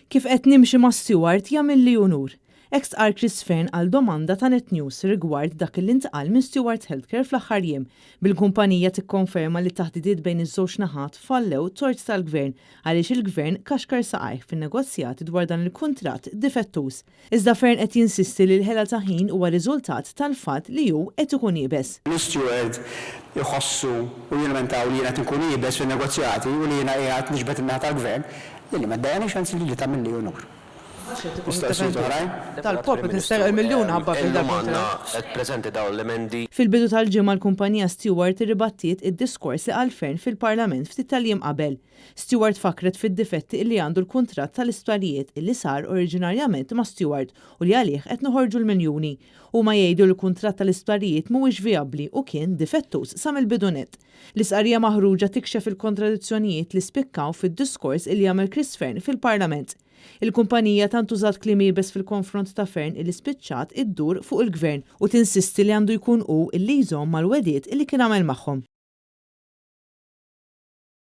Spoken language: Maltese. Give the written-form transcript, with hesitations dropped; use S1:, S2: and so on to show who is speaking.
S1: Kif qed nimxi ma' Stewart jagħmilli unur. Ex-Qar Chris Fearn għal domanda ta' Net News rigward dak li ntqal minn Stewart Healthcare fl-aħħar jiem bil-kumpanija tikkonferma li taħdidiet bejn iż-żewġ naħat fallew tort tal-gvern għaliex il-gvern kaxkar saqajh fin-negozjati dwar dan il-kuntratt difettuż. Iżda Fearn qed jinsisti li l-ħela ta' ħin huwa riżultat tal-fatt li hu qed ikun iebes.
S2: Stewart jħossu u jilmentaw li jiena nkun iebes fin-negozjati u li jiena qiegħed niġbed in-naħa tal-gvern li ma ddajani xansi li tagħmilli unur.
S1: Tal-poplu tisterq il-miljun ħabba
S3: fil-emendi.
S1: Fil-bidu tal-ġimgħa l-kumpanija Stewart irribattiet id-diskors li għal Fearn fil-Parlament ftit tal-jiem qabel. Stewart fakret fid-difetti li għandu l-kuntratt tal-istwarijiet illi sar oriġinarjament ma' Stewart u li għalih qed noħorġu l-miljuni. U ma jgħidu l-kuntratt tal-istwarijiet mhuwiex vijabbli u kien difettuż sa mill-bidunet. L-isqarrija maħruġa tikxef il-kontradizzjonijiet li spikkaw fid-diskors illi jagħmel Chris Fearn fil-Parlament. Il-kumpanija tant użat kliem iebes fil-konfront ta' Fearn illi spiċċat iddur fuq il-gvern u tinsisti li għandu jkun hu illi jżomm mal-wediet illi kien għamel magħhom.